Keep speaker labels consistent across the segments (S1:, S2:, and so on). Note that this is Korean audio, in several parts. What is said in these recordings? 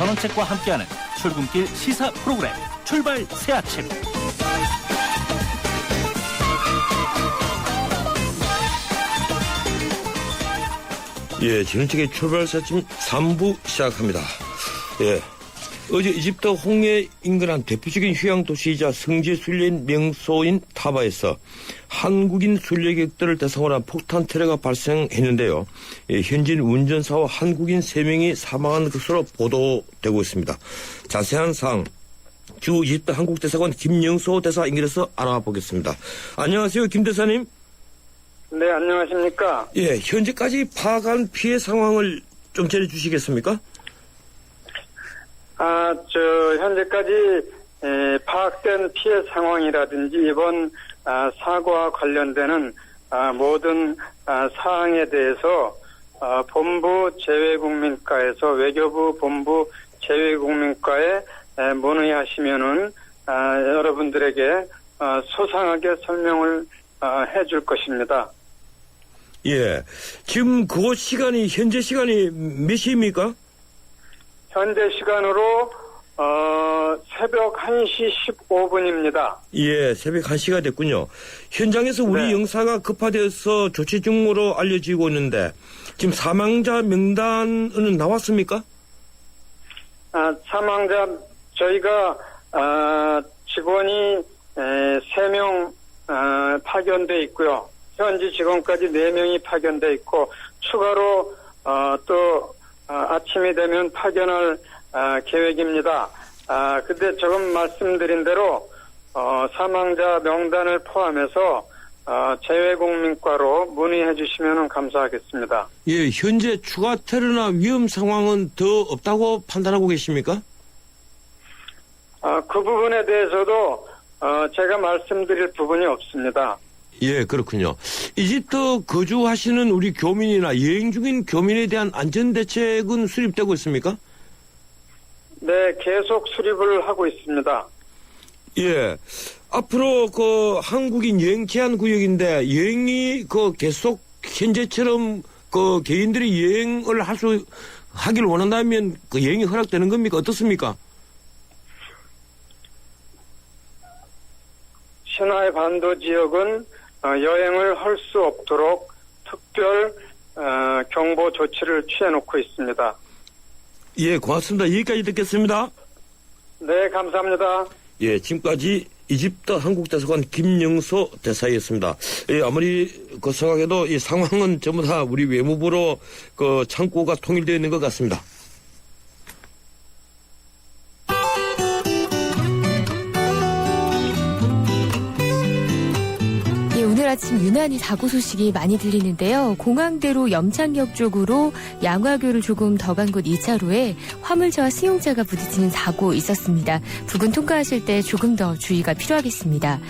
S1: 전원책과 함께하는 출근길 시사 프로그램 출발 새아침.
S2: 예, 전원책의 출발 새아침 3부 시작합니다. 예. 어제 이집트 홍해 인근한 대표적인 휴양도시이자 성지 순례인 명소인 타바에서 한국인 순례객들을 대상으로 한 폭탄 테러가 발생했는데요. 예, 현지인 운전사와 한국인 3명이 사망한 것으로 보도되고 있습니다. 자세한 사항 주 이집트 한국대사관 김영소 대사 연결해서 알아보겠습니다. 안녕하세요, 김 대사님.
S3: 네, 안녕하십니까.
S2: 예, 현재까지 파악한 피해 상황을 좀 전해주시겠습니까?
S3: 현재까지 파악된 피해 상황이라든지 이번 사고와 관련되는 모든 사항에 대해서 본부 재외국민과에서 외교부 본부 재외국민과에 문의하시면은 여러분들에게 소상하게 설명을 해줄 것입니다.
S2: 예, 지금 그곳 시간이 현재 시간이 몇 시입니까?
S3: 현재 시간으로 새벽 1시 15분입니다.
S2: 예, 새벽 1시가 됐군요. 현장에서 우리
S3: 네.
S2: 영사가 급파되어서 조치 중으로 알려지고 있는데 지금 사망자 명단은 나왔습니까?
S3: 사망자 저희가 직원이 3명 파견돼 있고요. 현지 직원까지 4명이 파견돼 있고 추가로 또 아침이 되면 파견할 계획입니다. 근데 조금 말씀드린 대로 사망자 명단을 포함해서 재외국민과로 문의해 주시면 감사하겠습니다.
S2: 예, 현재 추가 테러나 위험 상황은 더 없다고 판단하고 계십니까?
S3: 그 부분에 대해서도 제가 말씀드릴 부분이 없습니다.
S2: 예, 그렇군요. 이집트 거주하시는 우리 교민이나 여행 중인 교민에 대한 안전대책은 수립되고 있습니까?
S3: 네, 계속 수립을 하고 있습니다.
S2: 예. 앞으로 한국인 여행 제한 구역인데 여행이 계속 현재처럼 개인들이 여행을 하길 원한다면 여행이 허락되는 겁니까? 어떻습니까?
S3: 신화의 반도 지역은 여행을 할 수 없도록 특별 경보 조치를 취해놓고 있습니다.
S2: 예, 고맙습니다. 여기까지 듣겠습니다.
S3: 네, 감사합니다.
S2: 예, 지금까지 이집트 한국대사관 김영소 대사였습니다. 예, 아무리 생각해도 이 상황은 전부 다 우리 외무부로 창구가 통일되어 있는 것 같습니다.
S4: 오늘 아침 유난히 사고 소식이 많이 들리는데요. 공항대로 염창역 쪽으로 양화교를 조금 더 간 곳 2차로에 화물차와 승용차가 부딪히는 사고 있었습니다. 부근 통과하실 때 조금 더 주의가 필요하겠습니다.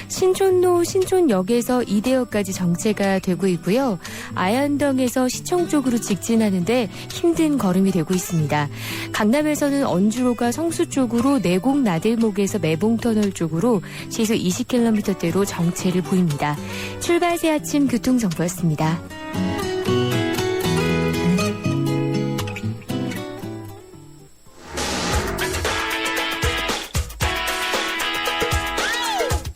S4: 신촌로 신촌역에서 이대역까지 정체가 되고 있고요. 아현동에서 시청 쪽으로 직진하는데 힘든 걸음이 되고 있습니다. 강남에서는 언주로가 성수 쪽으로 내곡 나들목에서 매봉터널 쪽으로 시속 20km대로 정체를 보입니다. 출발 새 아침 교통정보였습니다.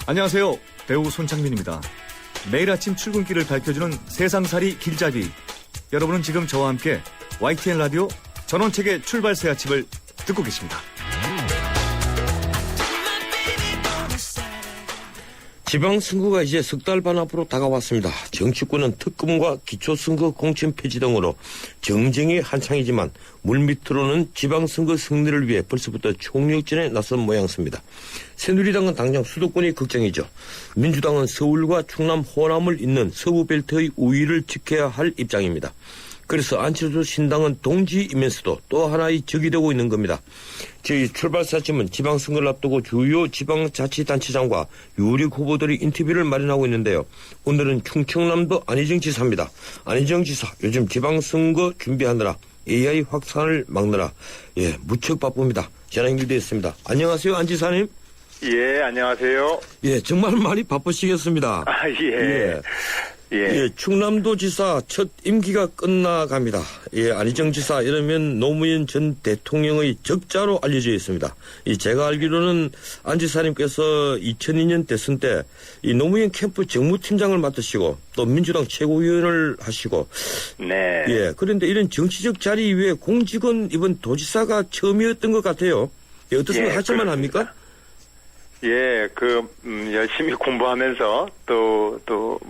S5: 안녕하세요. 배우 손창민입니다. 매일 아침 출근길을 밝혀주는 세상살이 길잡이. 여러분은 지금 저와 함께 YTN 라디오 전원책의 출발 새 아침을 듣고 계십니다.
S2: 지방선거가 이제 석 달 반 앞으로 다가왔습니다. 정치권은 특검과 기초선거 공천 폐지 등으로 정쟁이 한창이지만 물밑으로는 지방선거 승리를 위해 벌써부터 총력전에 나선 모양새입니다. 새누리당은 당장 수도권이 걱정이죠. 민주당은 서울과 충남, 호남을 잇는 서부벨트의 우위를 지켜야 할 입장입니다. 그래서 안철수 신당은 동지이면서도 또 하나의 적이 되고 있는 겁니다. 저희 출발사침은 지방선거를 앞두고 주요 지방자치단체장과 유력 후보들이 인터뷰를 마련하고 있는데요. 오늘은 충청남도 안희정 지사입니다. 안희정 지사, 요즘 지방선거 준비하느라 AI 확산을 막느라 무척 바쁩니다. 전화 연결되어 있습니다. 안녕하세요, 안 지사님.
S6: 예, 안녕하세요.
S2: 예, 정말 많이 바쁘시겠습니다.
S6: 예.
S2: 예, 충남도지사 첫 임기가 끝나갑니다. 예, 안희정 지사 이러면 노무현 전 대통령의 적자로 알려져 있습니다. 제가 알기로는 안 지사님께서 2002년 대선 때 이 노무현 캠프 정무팀장을 맡으시고 또 민주당 최고위원을 하시고
S6: 네.
S2: 예, 그런데 이런 정치적 자리 이외에 공직은 이번 도지사가 처음이었던 것 같아요. 예, 어떻습니까? 하실만 합니까?
S6: 예, 열심히 공부하면서 또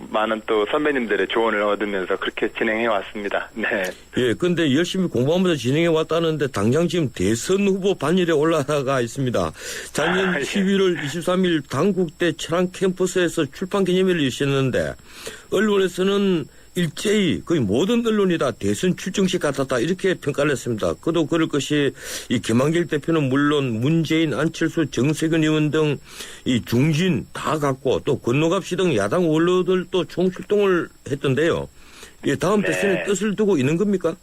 S6: 많은 또 선배님들의 조언을 얻으면서 그렇게 진행해 왔습니다. 네.
S2: 예, 근데 열심히 공부하면서 진행해 왔다는데 당장 지금 대선 후보 반열에 올라가 있습니다. 작년
S6: 예.
S2: 11월 23일 당국대 철학 캠퍼스에서 출판 기념회를 열셨는데 언론에서는 일제히 거의 모든 언론이 다 대선 출정식 같았다 이렇게 평가를 했습니다. 그도 그럴 것이 이 김한길 대표는 물론 문재인, 안철수, 정세균 의원 등 이 중진 다 갖고 또 권노갑 씨 등 야당 원로들도 총출동을 했던데요. 예, 다음
S6: 네.
S2: 대선에 뜻을 두고 있는 겁니까?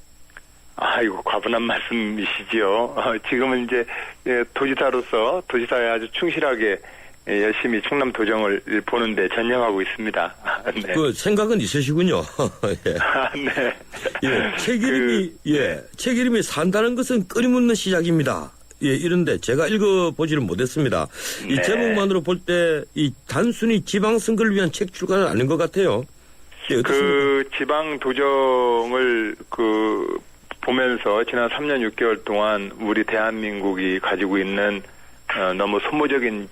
S6: 아이고, 과분한 말씀이시지요. 지금은 이제 도지사로서 도지사에 아주 충실하게 열심히 충남 도정을 보는데 전념하고 있습니다. 네.
S2: 그 생각은 있으시군요. 예.
S6: 네.
S2: 예, 책 이름이 산다는 것은 끊임없는 시작입니다. 예, 이런데 제가 읽어보지를 못했습니다. 이
S6: 네.
S2: 제목만으로 볼 때 이 단순히 지방선거를 위한 책 출간은 아닌 것 같아요. 예, 어떻습니까?
S6: 지방 도정을 보면서 지난 3년 6개월 동안 우리 대한민국이 가지고 있는 너무 소모적인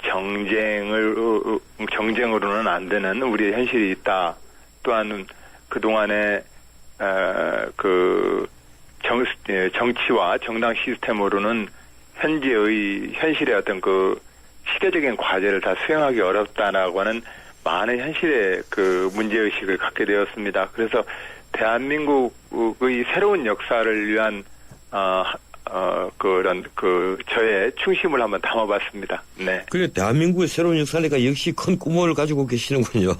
S6: 경쟁으로는 안 되는 우리의 현실이 있다. 또한 그동안에 정치와 정당 시스템으로는 현실의 어떤 시대적인 과제를 다 수행하기 어렵다라고 하는 많은 현실의 문제의식을 갖게 되었습니다. 그래서 대한민국의 새로운 역사를 위한 저의 충심을 한번 담아봤습니다. 네.
S2: 그게 대한민국의 새로운 역사니까 역시 큰 꿈을 가지고 계시는군요.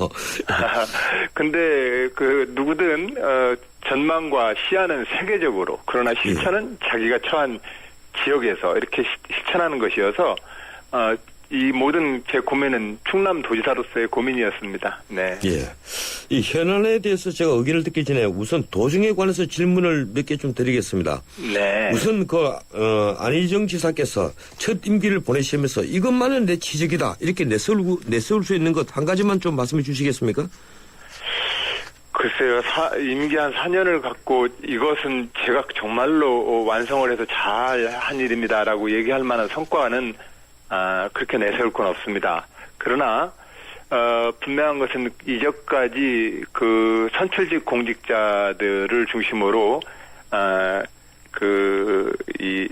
S6: 근데 누구든 전망과 시야는 세계적으로 그러나 실천은 자기가 처한 지역에서 이렇게 실천하는 것이어서 이 모든 제 고민은 충남도지사로서의 고민이었습니다. 네.
S2: 예. 이 현안에 대해서 제가 의견을 듣기 전에 우선 도정에 관해서 질문을 몇 개 좀 드리겠습니다.
S6: 네.
S2: 우선 안희정 지사께서 첫 임기를 보내시면서 이것만은 내 지적이다 이렇게 내세울 수 있는 것 한 가지만 좀 말씀해 주시겠습니까?
S6: 글쎄요, 임기 한 4년을 갖고 이것은 제가 정말로 완성을 해서 잘 한 일입니다라고 얘기할 만한 성과는 그렇게 내세울 건 없습니다. 그러나 분명한 것은 이전까지 선출직 공직자들을 중심으로 이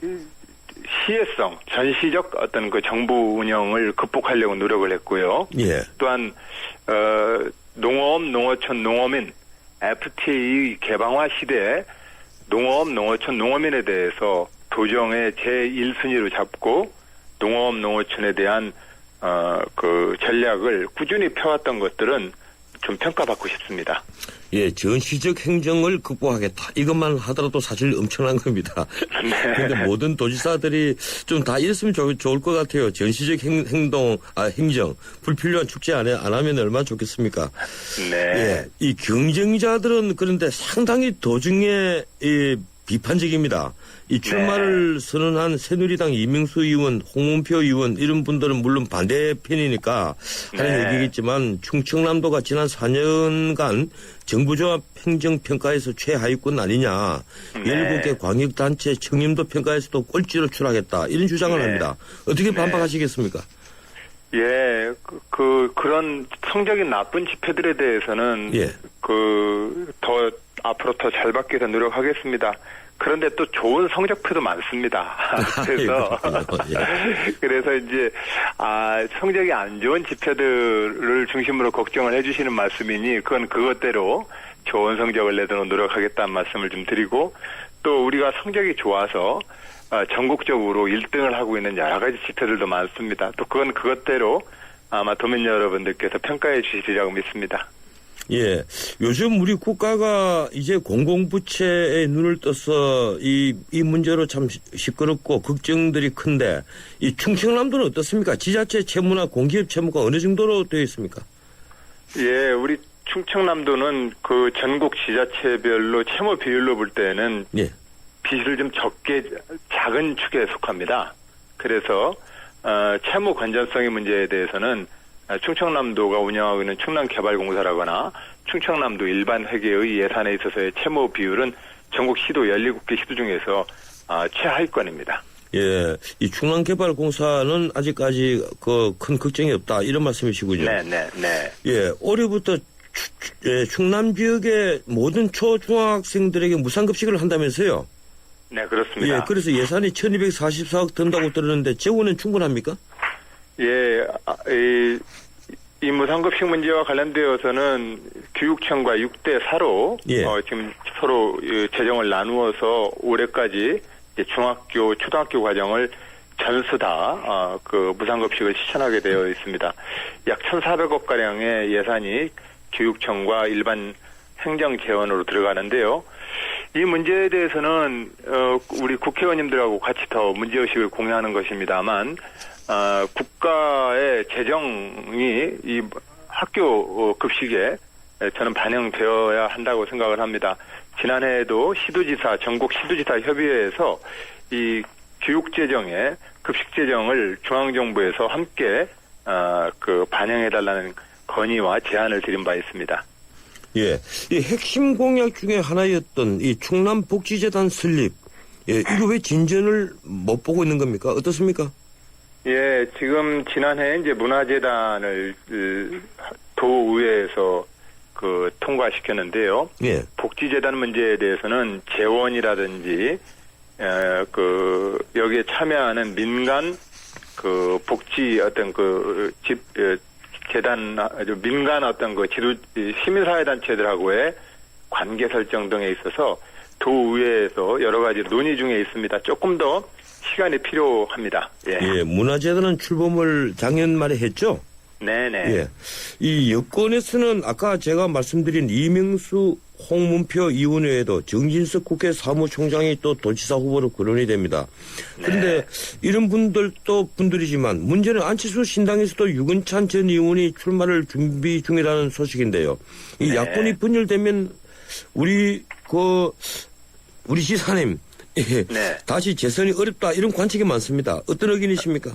S6: 시혜성, 전시적 어떤 정부 운영을 극복하려고 노력을 했고요.
S2: 예.
S6: 또한 농업, 농어촌, 농어민 FTA 개방화 시대에 농업, 농어촌, 농어민에 대해서 도정의 제1순위로 잡고 농업, 농어촌에 대한 전략을 꾸준히 펴왔던 것들은 좀 평가받고 싶습니다.
S2: 예, 전시적 행정을 극복하겠다. 이것만 하더라도 사실 엄청난 겁니다. 그런데
S6: 네.
S2: 모든 도지사들이 좀 다 이랬으면 좋을 것 같아요. 전시적 행정, 불필요한 축제 안 하면 얼마나 좋겠습니까?
S6: 네.
S2: 예, 이 경쟁자들은 그런데 상당히 도중에 비판적입니다. 이 출마를 선언한 새누리당 이명수 의원, 홍문표 의원 이런 분들은 물론 반대편이니까 하는 얘기겠지만 충청남도가 지난 4년간 정부조합 행정평가에서 최하위권 아니냐. 17개 광역단체 청림도 평가에서도 꼴찌로 추락했다. 이런 주장을 합니다. 어떻게 반박하시겠습니까?
S6: 예, 그런 성적이 나쁜 지표들에 대해서는
S2: 예.
S6: 더 앞으로 더 잘 받기 위해서 노력하겠습니다. 그런데 또 좋은 성적표도 많습니다. 그래서 이제 성적이 안 좋은 지표들을 중심으로 걱정을 해주시는 말씀이니 그건 그것대로 좋은 성적을 내도록 노력하겠다는 말씀을 좀 드리고 또 우리가 성적이 좋아서 전국적으로 1등을 하고 있는 여러 가지 지표들도 많습니다. 또 그건 그것대로 아마 도민 여러분들께서 평가해 주시리라고 믿습니다.
S2: 예, 요즘 우리 국가가 이제 공공부채에 눈을 떠서 이 문제로 참 시끄럽고 걱정들이 큰데 이 충청남도는 어떻습니까? 지자체 채무나 공기업 채무가 어느 정도로 되어 있습니까?
S6: 예, 우리 충청남도는 그 전국 지자체별로 채무 비율로 볼 때는
S2: 예.
S6: 빚을 좀 작은 축에 속합니다. 그래서 채무 건전성의 문제에 대해서는 충청남도가 운영하고 있는 충남개발공사라거나 충청남도 일반 회계의 예산에 있어서의 채무 비율은 전국 시도 17개 시도 중에서 최하위권입니다.
S2: 예, 이 충남개발공사는 아직까지 큰 걱정이 없다 이런 말씀이시군요.
S6: 네.
S2: 예, 올해부터 충남 지역의 모든 초중학생들에게 무상급식을 한다면서요?
S6: 네, 그렇습니다.
S2: 예, 그래서 예산이 1244억 든다고 들었는데 재원은 충분합니까?
S6: 예, 이 무상급식 문제와 관련되어서는 교육청과 6대 4로
S2: 예.
S6: 지금 서로 재정을 나누어서 올해까지 이제 중학교, 초등학교 과정을 전수 다 그 무상급식을 실천하게 되어 있습니다. 약 1,400억 가량의 예산이 교육청과 일반 행정 재원으로 들어가는데요. 이 문제에 대해서는 우리 국회의원님들하고 같이 더 문제의식을 공유하는 것입니다만 국가의 재정이 이 학교 급식에 저는 반영되어야 한다고 생각을 합니다. 지난해에도 전국 시도지사 협의회에서 이 교육재정에 급식재정을 중앙정부에서 함께 반영해달라는 건의와 제안을 드린 바 있습니다.
S2: 예, 이 핵심 공약 중에 하나였던 이 충남복지재단 설립, 예, 이거 왜 진전을 못 보고 있는 겁니까? 어떻습니까?
S6: 예, 지금 지난해 이제 문화재단을 도의회에서 통과시켰는데요.
S2: 예.
S6: 복지재단 문제에 대해서는 재원이라든지 여기에 참여하는 민간 복지 어떤 재단 민간 어떤 시민사회단체들하고의 관계 설정 등에 있어서 도의회에서 여러 가지 논의 중에 있습니다. 조금 더 시간이 필요합니다. 예.
S2: 예, 문화재단은 출범을 작년 말에 했죠?
S6: 네네.
S2: 예. 이 여권에서는 아까 제가 말씀드린 이명수, 홍문표 이원외에도 정진석 국회 사무총장이 또 도지사 후보로 거론이 됩니다. 그런데 이런 분들이지만 문제는 안철수 신당에서도 유근찬 전 의원이 출마를 준비 중이라는 소식인데요. 이 야권이 분열되면 우리 지사님 다시 재선이 어렵다 이런 관측이 많습니다. 어떤 의견이십니까?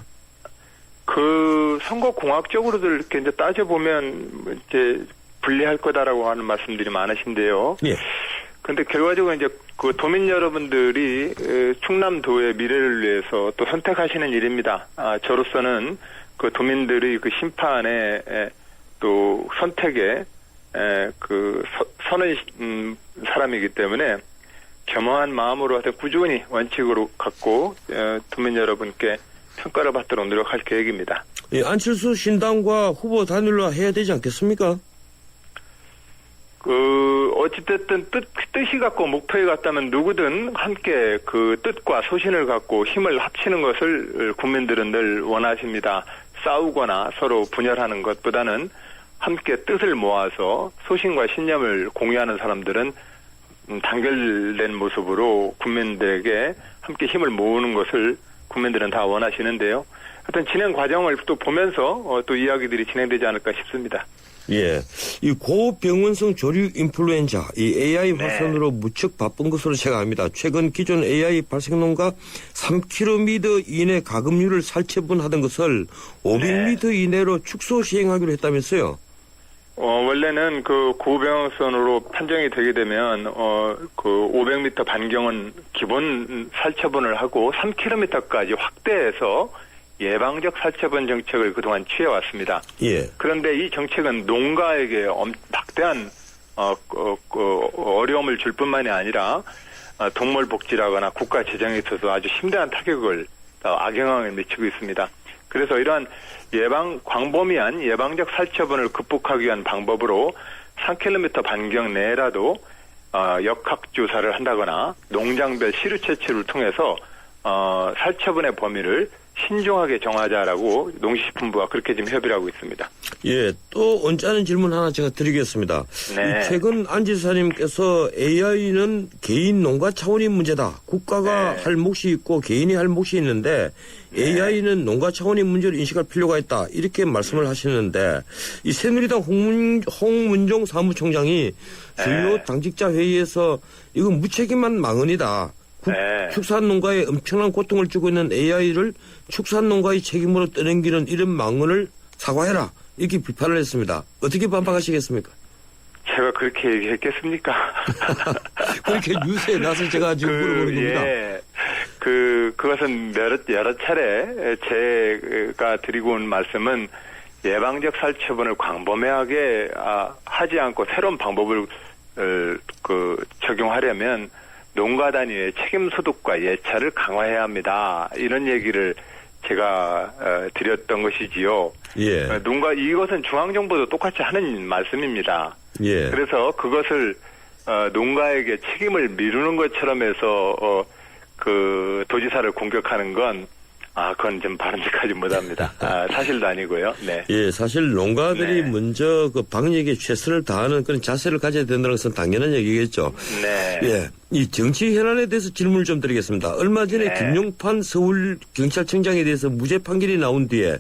S6: 선거 공학적으로도 이렇게 이제 따져보면 이제 불리할 거다라고 하는 말씀들이 많으신데요.
S2: 예.
S6: 근데 결과적으로 이제 도민 여러분들이 충남도의 미래를 위해서 또 선택하시는 일입니다. 저로서는 도민들의 심판에 또 선택에 서는 사람이기 때문에 겸허한 마음으로 하여튼 꾸준히 원칙으로 갖고 도민 여러분께 평가를 받도록 노력할 계획입니다.
S2: 예, 안철수 신당과 후보 단일화 해야 되지 않겠습니까?
S6: 어찌됐든 뜻이 같고 목표에 같다면 누구든 함께 그 뜻과 소신을 갖고 힘을 합치는 것을 국민들은 늘 원하십니다. 싸우거나 서로 분열하는 것보다는 함께 뜻을 모아서 소신과 신념을 공유하는 사람들은 단결된 모습으로 국민들에게 함께 힘을 모으는 것을 국민들은 다 원하시는데요. 하여튼 진행 과정을 또 보면서 또 이야기들이 진행되지 않을까 싶습니다.
S2: 예. 이 고병원성 조류 인플루엔자, 이 AI 확산으로 무척 바쁜 것으로 제가 압니다. 최근 기존 AI 발생론과 3km 이내 가급류를 살처분하던 것을 500m 이내로 축소 시행하기로 했다면서요?
S6: 원래는 고병원성으로 판정이 되게 되면 500m 반경은 기본 살처분을 하고 3km까지 확대해서 예방적 살처분 정책을 그동안 취해왔습니다. 예. 그런데 이 정책은 농가에게 막대한 어려움을 줄 뿐만이 아니라 동물 복지라거나 국가 재정에 있어서 아주 심대한 타격을 악영향을 미치고 있습니다. 그래서 이러한 광범위한 예방적 살처분을 극복하기 위한 방법으로 3km 반경 내라도 역학조사를 한다거나 농장별 시루 채취를 통해서 살처분의 범위를 신중하게 정하자라고 농식품부가 그렇게 지금 협의를 하고 있습니다.
S2: 예, 또 언짢은 질문 하나 제가 드리겠습니다.
S6: 네.
S2: 이 최근 안 지사님께서 AI는 개인 농가 차원의 문제다. 국가가
S6: 네.
S2: 할 몫이 있고 개인이 할 몫이 있는데 AI는 농가 차원의 문제를 인식할 필요가 있다. 이렇게 말씀을 하시는데 이 새누리당 홍문종 사무총장이 주요 당직자 회의에서 이건 무책임한 망언이다.
S6: 네.
S2: 축산농가에 엄청난 고통을 주고 있는 AI를 축산농가의 책임으로 떠넘기는 이런 망언을 사과해라. 이렇게 비판을 했습니다. 어떻게 반박하시겠습니까?
S6: 제가 그렇게 얘기했겠습니까?
S2: 그렇게 뉴스에 나서 제가 지금 물어보는 겁니다.
S6: 예. 그것은 여러 차례 제가 드리고 온 말씀은 예방적 살처분을 광범위하게 하지 않고 새로운 방법을 적용하려면 농가 단위의 책임 소득과 예찰을 강화해야 합니다. 이런 얘기를 제가 드렸던 것이지요.
S2: 예.
S6: 이것은 중앙정부도 똑같이 하는 말씀입니다.
S2: 예.
S6: 그래서 그것을 농가에게 책임을 미루는 것처럼 해서 도지사를 공격하는 건 그건 좀 바람직하지 못합니다. 사실도 아니고요. 네.
S2: 예, 사실 농가들이
S6: 네.
S2: 먼저 그 방역에 최선을 다하는 그런 자세를 가져야 된다는 것은 당연한 얘기겠죠.
S6: 네.
S2: 예, 이 정치 현안에 대해서 질문을 좀 드리겠습니다. 얼마 전에
S6: 네.
S2: 김용판 서울경찰청장에 대해서 무죄 판결이 나온 뒤에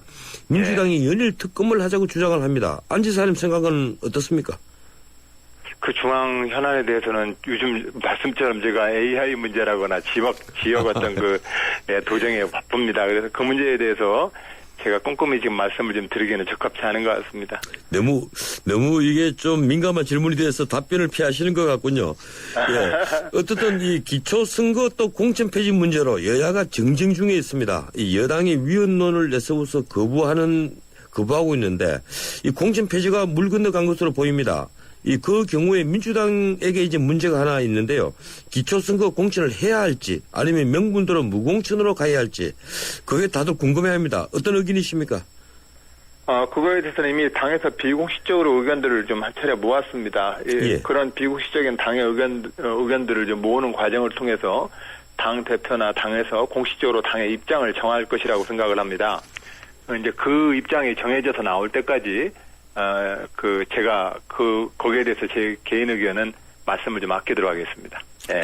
S2: 민주당이 연일 특검을 하자고 주장을 합니다. 안 지사님 생각은 어떻습니까?
S6: 그 중앙 현안에 대해서는 요즘 말씀처럼 제가 AI 문제라거나 지역 어떤 도정에 바쁩니다. 그래서 그 문제에 대해서 제가 꼼꼼히 지금 말씀을 좀 드리기는 적합치 않은 것 같습니다.
S2: 너무 이게 좀 민감한 질문이 돼서 답변을 피하시는 것 같군요. 예. 어쨌든 이 기초선거 또 공천 폐지 문제로 여야가 정쟁 중에 있습니다. 이 여당이 위헌론을 내세워서 거부하고 있는데 이 공천 폐지가 물 건너간 것으로 보입니다. 그 경우에 민주당에게 이제 문제가 하나 있는데요. 기초선거 공천을 해야 할지 아니면 명분대로 무공천으로 가야 할지 그게 다들 궁금해합니다. 어떤 의견이십니까?
S6: 그거에 대해서는 이미 당에서 비공식적으로 의견들을 좀 한 차례 모았습니다.
S2: 예.
S6: 그런 비공식적인 당의 의견들을 좀 모으는 과정을 통해서 당 대표나 당에서 공식적으로 당의 입장을 정할 것이라고 생각을 합니다. 이제 그 입장이 정해져서 나올 때까지 제가 거기에 대해서 제 개인 의견은 말씀을 좀 아끼도록 하겠습니다. 예.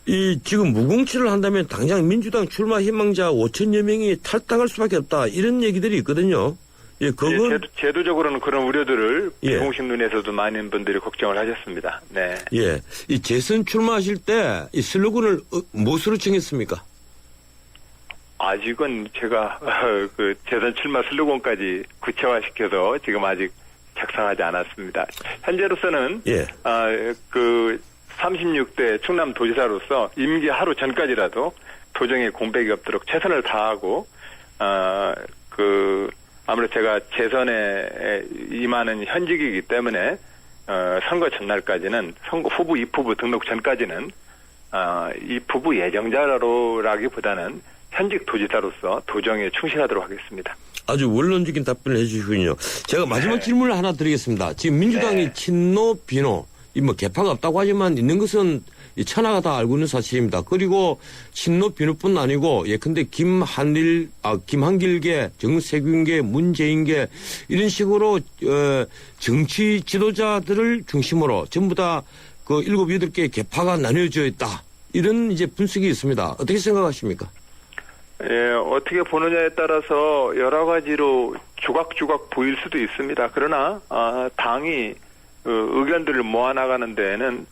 S2: 예. 지금 무공천을 한다면 당장 민주당 출마 희망자 5천여 명이 탈당할 수밖에 없다. 이런 얘기들이 있거든요. 예, 그건.
S6: 제도적으로는 그런 우려들을
S2: 예.
S6: 비공식 눈에서도 많은 분들이 걱정을 하셨습니다. 네.
S2: 예. 이 재선 출마하실 때 이 슬로건을 무엇으로 정했습니까?
S6: 아직은 제가 재선 출마 슬로건까지 구체화시켜서 지금 아직 작성하지 않았습니다. 현재로서는
S2: 예.
S6: 36대 충남도지사로서 임기 하루 전까지라도 도정에 공백이 없도록 최선을 다하고 아무래도 제가 재선에 임하는 현직이기 때문에 선거 전날까지는 후보 입후보 등록 전까지는 입후보 예정자라기보다는 현직 도지사로서 도정에 충실하도록 하겠습니다.
S2: 아주 원론적인 답변을 해주시군요. 제가 마지막 질문을 하나 드리겠습니다. 지금 민주당이 친노, 비노, 개파가 없다고 하지만 있는 것은 천하가 다 알고 있는 사실입니다. 그리고 친노, 비노뿐 아니고 예컨대 김한길계, 정세균계, 문재인계 이런 식으로 정치 지도자들을 중심으로 전부 다 7, 8개의 계파가 나뉘어져 있다. 이런 이제 분석이 있습니다. 어떻게 생각하십니까?
S6: 예, 어떻게 보느냐에 따라서 여러 가지로 조각조각 보일 수도 있습니다. 그러나 당이 의견들을 모아나가는 데에는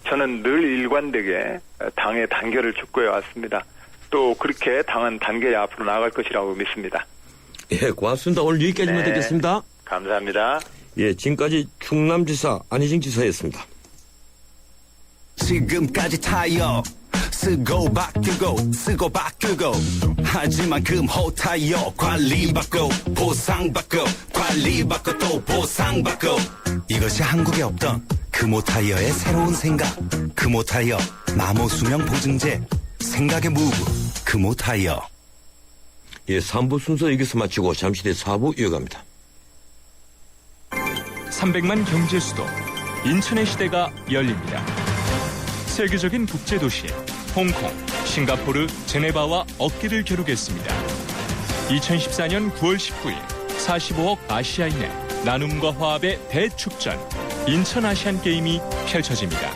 S6: 저는 늘 일관되게 당의 단결을 촉구해 왔습니다. 또 그렇게 당은 단결이 앞으로 나아갈 것이라고 믿습니다.
S2: 예, 고맙습니다. 오늘 여기까지만 듣겠습니다.
S6: 감사합니다.
S2: 예, 지금까지 충남지사 안희정 지사였습니다.
S7: 지금까지 타이어 쓰고 바꾸고 하지만 금호 타이어 관리받고 보상받고 관리받고 또 보상받고 이것이 한국에 없던 금호 타이어의 새로운 생각 금호 타이어 마모 수명 보증제 생각의 무브 금호 타이어.
S2: 예, 3부 순서 여기서 마치고 잠시 뒤에 4부 이어갑니다.
S1: 300만 경제 수도 인천의 시대가 열립니다. 세계적인 국제도시 홍콩, 싱가포르, 제네바와 어깨를 겨루겠습니다.
S8: 2014년 9월 19일 45억 아시아인의 나눔과 화합의 대축전 인천 아시안게임이 펼쳐집니다.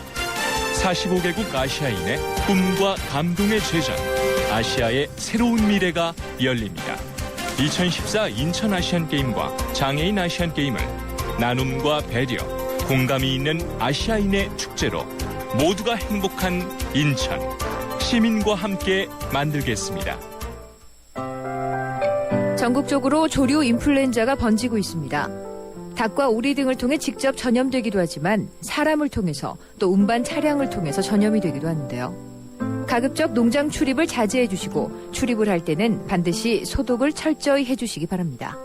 S8: 45개국 아시아인의 꿈과 감동의 제전, 아시아의 새로운 미래가 열립니다. 2014 인천 아시안게임과 장애인 아시안게임을 나눔과 배려, 공감이 있는 아시아인의 축제로 모두가 행복한 인천, 시민과 함께 만들겠습니다.
S9: 전국적으로 조류 인플루엔자가 번지고 있습니다. 닭과 오리 등을 통해 직접 전염되기도 하지만 사람을 통해서 또 운반 차량을 통해서 전염이 되기도 하는데요. 가급적 농장 출입을 자제해 주시고 출입을 할 때는 반드시 소독을 철저히 해주시기 바랍니다.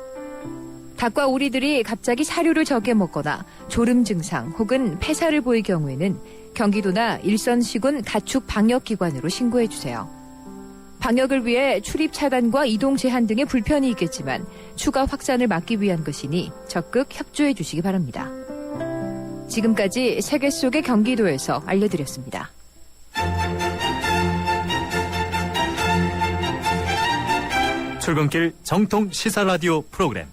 S9: 닭과 오리들이 갑자기 사료를 적게 먹거나 졸음 증상 혹은 폐사를 보일 경우에는 경기도나 일선시군 가축 방역기관으로 신고해 주세요. 방역을 위해 출입 차단과 이동 제한 등의 불편이 있겠지만 추가 확산을 막기 위한 것이니 적극 협조해 주시기 바랍니다. 지금까지 세계 속의 경기도에서 알려드렸습니다.
S1: 출근길 정통 시사 라디오 프로그램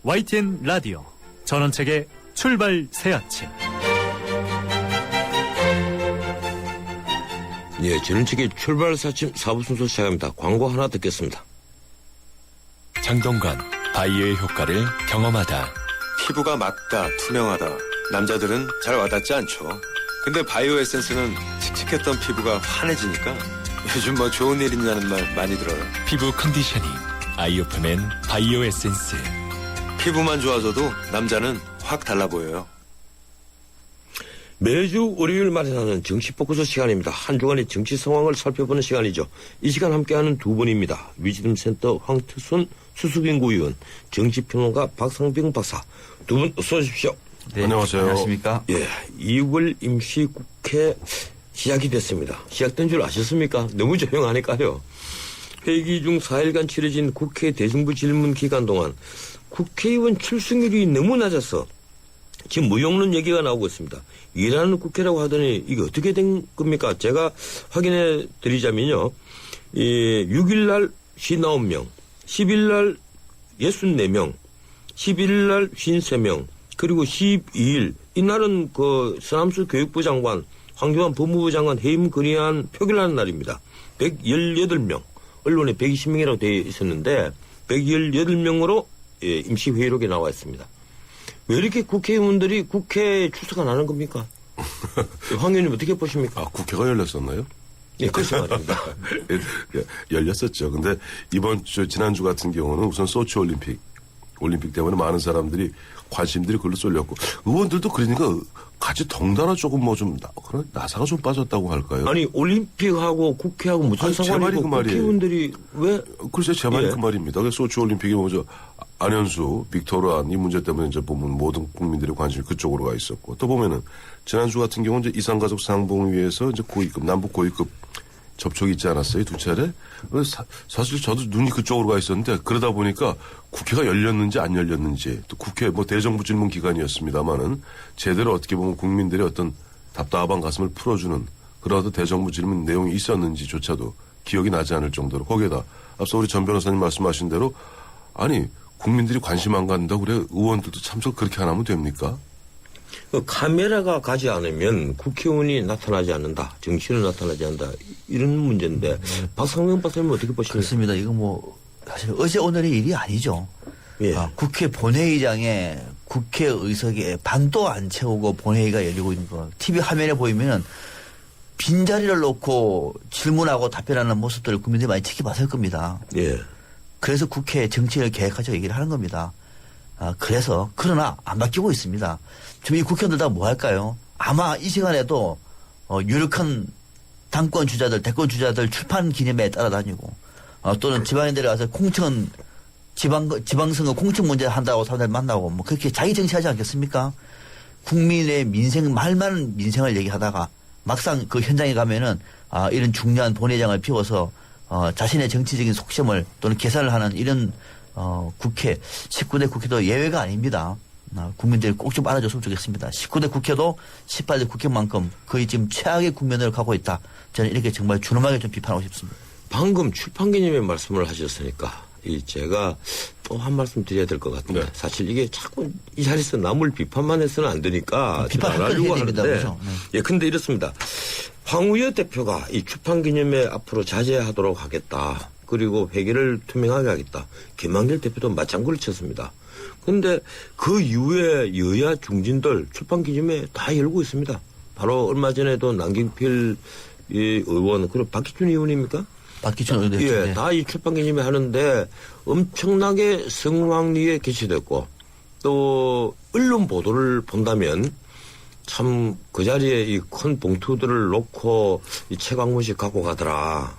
S1: YTN 라디오 전원책의 출발 새 아침.
S2: 예, 전원책의 출발 사침 4부 순서 시작합니다. 광고 하나 듣겠습니다.
S10: 장동건, 바이오의 효과를 경험하다.
S11: 피부가 맑다, 투명하다. 남자들은 잘 와닿지 않죠. 근데 바이오 에센스는 칙칙했던 피부가 환해지니까 요즘 뭐 좋은 일 있냐는 말 많이 들어요.
S10: 피부 컨디셔닝, 아이오프맨 바이오 에센스.
S11: 피부만 좋아져도 남자는 확 달라 보여요.
S2: 매주 월요일 마련하는 정치 포커스 시간입니다. 한 주간의 정치 상황을 살펴보는 시간이죠. 이 시간 함께하는 두 분입니다. 위즈덤센터 황태순 수석연구 의원, 정치평론가 박상병 박사. 두 분 어서 오십시오.
S12: 네, 안녕하세요. 안녕하십니까?
S2: 예, 2월 임시국회 시작이 됐습니다. 시작된 줄 아셨습니까? 너무 조용하니까요. 회기 중 4일간 치러진 국회 대정부 질문 기간 동안 국회의원 출석률이 너무 낮아서 지금 무용론 얘기가 나오고 있습니다. 일하는 국회라고 하더니 이게 어떻게 된 겁니까? 제가 확인해 드리자면요. 6일날 59명, 10일날 64명, 11일날 53명, 그리고 12일, 이날은 그 서남수 교육부 장관, 황교안 법무부 장관 해임 건의안 표결하는 날입니다. 118명, 언론에 120명이라고 되어 있었는데 118명으로 임시회의록에 나와 있습니다. 왜 이렇게 국회의원들이 국회에 출석 안 하는 겁니까? 황 의원님 어떻게 보십니까?
S12: 아, 국회가 열렸었나요?
S2: 예, 그렇죠 말입니다.
S12: 열렸었죠. 근데 지난주 같은 경우는 우선 소치 올림픽 때문에 많은 사람들이 관심들이 글로 쏠렸고, 의원들도 그러니까 같이 덩달아 조금 그런 나사가 좀 빠졌다고 할까요?
S2: 아니, 올림픽하고 국회하고 무슨 상관이고
S12: 그 말이
S2: 국회의원들이 왜?
S12: 글쎄, 제 말이 그 말입니다. 소치 올림픽이 먼저 안현수, 빅토르안 이 문제 때문에 이제 보면 모든 국민들의 관심이 그쪽으로 가 있었고, 또 보면은 지난주 같은 경우는 이제 이산가족 상봉위에서 이제 남북 고위급 접촉이 있지 않았어요? 2차례? 사실 저도 눈이 그쪽으로 가 있었는데, 그러다 보니까 국회가 열렸는지 안 열렸는지, 또 국회 대정부 질문 기간이었습니다만은 제대로 어떻게 보면 국민들의 어떤 답답한 가슴을 풀어주는 그런 어떤 대정부 질문 내용이 있었는지조차도 기억이 나지 않을 정도로, 거기에다 앞서 우리 전 변호사님 말씀하신 대로, 아니 국민들이 관심 안 갖는다고 그래 의원들도 참석 그렇게 안 하면 됩니까?
S2: 카메라가 가지 않으면 국회의원이 나타나지 않는다. 정치는 나타나지 않는다. 이런 문제인데 박상명 박사님 어떻게 보십니까?
S13: 그렇습니다. 이거 사실 어제 오늘의 일이 아니죠.
S2: 예.
S13: 국회 본회의장에 국회의석에 반도 안 채우고 본회의가 열리고 있는 거 TV 화면에 보이면 빈자리를 놓고 질문하고 답변하는 모습들을 국민들이 많이 지켜봤을 겁니다.
S2: 예.
S13: 그래서 국회 정치를 계획하자고 얘기를 하는 겁니다. 그러나 안 바뀌고 있습니다. 지금 이 국회의원들 다 뭐 할까요? 아마 이 시간에도 유력한 당권 주자들, 대권 주자들 출판 기념회에 따라다니고 또는 지방에 내려가서 지방선거 공천 문제 한다고 사람들 만나고 그렇게 자기 정치하지 않겠습니까? 국민의 말만 민생을 얘기하다가 막상 그 현장에 가면은 이런 중요한 본회의장을 비워서 자신의 정치적인 속셈을 또는 계산을 하는 이런 국회, 19대 국회도 예외가 아닙니다. 국민들이 꼭 좀 알아줬으면 좋겠습니다. 19대 국회도 18대 국회만큼 거의 지금 최악의 국면을 가고 있다. 저는 이렇게 정말 준엄하게 좀 비판하고 싶습니다.
S2: 방금 출판 기념회 말씀을 하셨으니까 제가 또 한 말씀 드려야 될 것 같은데
S12: 네.
S2: 사실 이게 자꾸 이 자리에서 남을 비판만 해서는 안 되니까
S13: 비판할 건
S2: 하려고
S13: 해야 됩니다.
S2: 하는데
S13: 그렇죠? 네.
S2: 예, 근데 이렇습니다. 황우여 대표가 이 출판기념회 앞으로 자제하도록 하겠다. 그리고 회계를 투명하게 하겠다. 김한길 대표도 맞장구를 쳤습니다. 근데 그 이후에 여야 중진들 출판기념회 다 열고 있습니다. 바로 얼마 전에도 남경필 의원 그리고 박기춘 의원입니까?
S13: 박기춘 의원
S2: 예, 다 이 출판기념회 하는데 엄청나게 성황리에 개최됐고 또 언론 보도를 본다면 참 그 자리에 이 큰 봉투들을 놓고 이 책 한 권씩 갖고 가더라.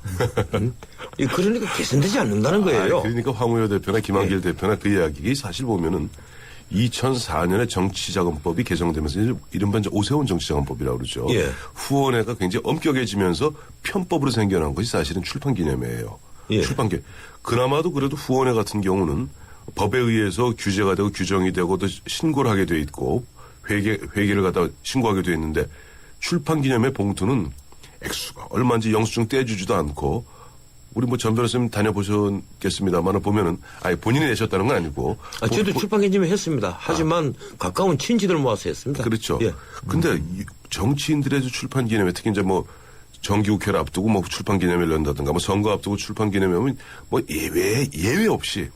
S2: 그러니까 개선되지 않는다는 거예요.
S12: 그러니까 황우여 대표나 김한길 대표나 그 이야기 사실 보면은 2004년에 정치자금법이 개정되면서 이른바 이제 오세훈 정치자금법이라고 그러죠.
S2: 예.
S12: 후원회가 굉장히 엄격해지면서 편법으로 생겨난 것이 사실은 출판기념회예요.
S2: 예.
S12: 출판기. 그나마도 그래도 후원회 같은 경우는 법에 의해서 규제가 되고 규정이 되고 또 신고를 하게 돼 있고 회계를 갖다 신고하게 돼 있는데 출판기념회 봉투는 액수가 얼마인지 영수증 떼주지도 않고 우리 뭐 전 변호사님 다녀보셨겠습니다만 보면은 아니 본인이 내셨다는 건 아니고.
S2: 저도 출판기념회 했습니다. 하지만 가까운 친지들 모아서 했습니다.
S12: 그렇죠.
S2: 예.
S12: 근데 정치인들의 출판기념회 특히 이제 뭐 정기국회를 앞두고 뭐 출판기념회를 연다든가 뭐 선거 앞두고 출판기념회는 뭐 예외 없이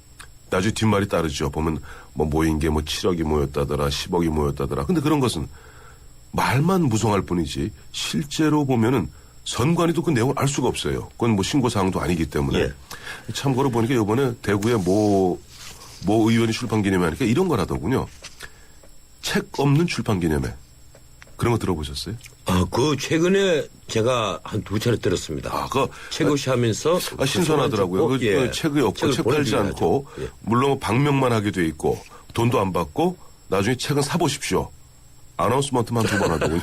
S12: 나중에 뒷말이 따르죠. 보면 뭐 모인 게 뭐 7억이 모였다더라 10억이 모였다더라. 근데 그런 것은 말만 무성할 뿐이지 실제로 보면은 선관위도 그 내용을 알 수가 없어요. 그건 뭐 신고사항도 아니기 때문에.
S2: 예.
S12: 참고로 보니까 이번에 대구의 모 의원이 출판기념회 하니까 이런 거라더군요. 책 없는 출판기념회. 그런 거 들어보셨어요?
S2: 그 최근에 제가 한 2차례 들었습니다. 책 없이 하면서.
S12: 신선하더라고요.
S2: 예.
S12: 책이 없고 책 팔지 않고
S2: 예.
S12: 물론 방명만 하게 돼 있고 돈도 안 받고 나중에 책은 사보십시오. 아나운스먼트만 2번 하더군요.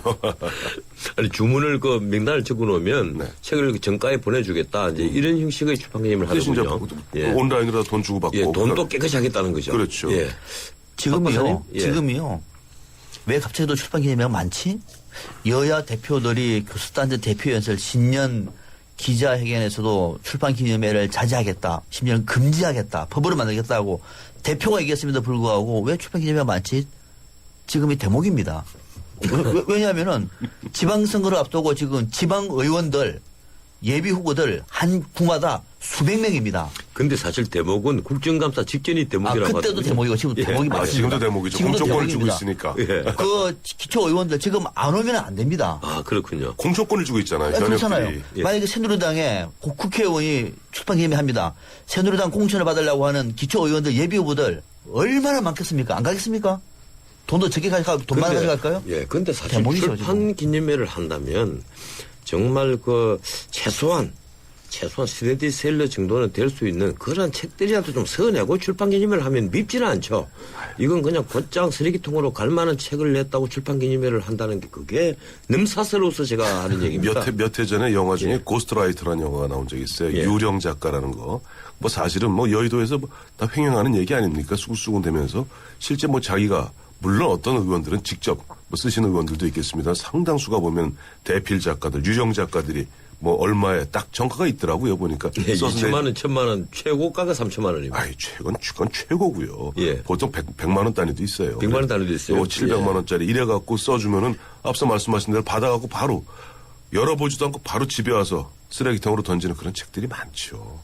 S2: 아니, 주문을 그 명단을 적어 놓으면
S12: 네.
S2: 책을 정가에 보내주겠다. 이제 이런 형식의 출판기념을 하더군요.
S12: 예. 온라인으로 돈 주고 받고.
S2: 예, 돈도 깨끗이 하겠다는 거죠.
S12: 그렇죠.
S2: 예.
S13: 지금이요.
S2: 예.
S13: 지금이요. 왜 갑자기 또 출판기념회가 많지? 여야 대표들이 교수단체 대표연설 신년 기자회견에서도 출판기념회를 자제하겠다. 심지어는 금지하겠다. 법으로 만들겠다고 대표가 얘기했음에도 불구하고 왜 출판기념회가 많지? 지금이 대목입니다. 왜냐하면은 지방선거를 앞두고 지금 지방의원들 예비 후보들 한 구마다 수백 명입니다.
S2: 근데 사실 대목은 국정감사 직전이 대목이라고
S13: 그때도
S2: 하거든요.
S13: 대목이고 지금 대목이 맞습니다.
S12: 지금도 대목이죠. 공천권을 주고 있으니까.
S2: 예.
S13: 그 기초의원들 지금 안 오면 안 됩니다.
S2: 그렇군요.
S12: 공천권을 주고 있잖아요.
S13: 그렇잖아요.
S2: 예.
S13: 만약에 새누리당에 국회의원이 출판기념회 합니다. 새누리당 공천을 받으려고 하는 기초의원들 예비 후보들 얼마나 많겠습니까? 안 가겠습니까? 돈도 적게 가져가, 돈 많이 가져갈까요?
S2: 예, 근데 사실
S13: 대목이죠,
S2: 출판 기념회를 한다면 정말 그 최소한 스테디셀러 정도는 될 수 있는 그런 책들이라도 좀 써내고 출판 기념회를 하면 밉지는 않죠. 이건 그냥 곧장 쓰레기통으로 갈 만한 책을 냈다고 출판 기념회를 한다는 게 그게 넘사스러워서 제가 하는 얘기입니다.
S12: 몇 해 전에 영화 중에 고스트라이터라는 영화가 나온 적이 있어요.
S2: 예.
S12: 유령 작가라는 거. 뭐 사실은 뭐 여의도에서 다 횡행하는 얘기 아닙니까? 수군수군 되면서 실제 뭐 자기가 물론 어떤 의원들은 직접 뭐 쓰시는 의원들도 있겠습니다. 상당수가 보면 대필 작가들, 유령 작가들이 뭐 얼마에 딱 정가가 있더라고요. 보니까.
S2: 예, 2천만 원, 1천만 원, 최고가가 3천만 원입니다.
S12: 아이, 그건 최고고요.
S2: 예.
S12: 보통 100만 원 단위도 있어요.
S2: 100만 원 단위도 있어요.
S12: 700만 원짜리 이래갖고 써주면은 앞서 말씀하신 대로 받아갖고 바로 열어보지도 않고 바로 집에 와서 쓰레기통으로 던지는 그런 책들이 많죠.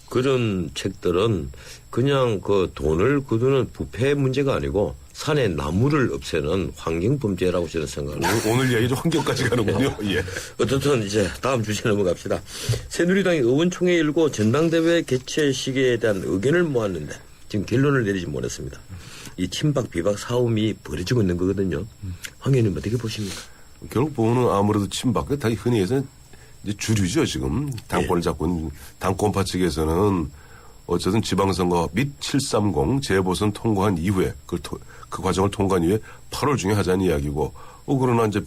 S2: 그런 책들은 그냥 그 돈을 거두는 부패 문제가 아니고 산의 나무를 없애는 환경범죄라고 저는 생각을 합니다.
S12: 오늘 얘기 좀 환경까지 가는군요. 예.
S2: 어떻든 이제 다음 주제 넘어갑시다. 새누리당이 의원총회 열고 전당대회 개최 시기에 대한 의견을 모았는데 지금 결론을 내리지 못했습니다. 이 친박 비박 싸움이 벌어지고 있는 거거든요. 황 의원님 어떻게 보십니까?
S12: 결국 보면은 아무래도 친박, 다 흔히 해서 이제 주류죠, 지금. 당권을 잡고 있는 당권파 측에서는 어쨌든 지방선거 및 730 재보선 통과한 이후에 그 과정을 통과한 이후에 8월 중에 하자는 이야기고 그러나 이제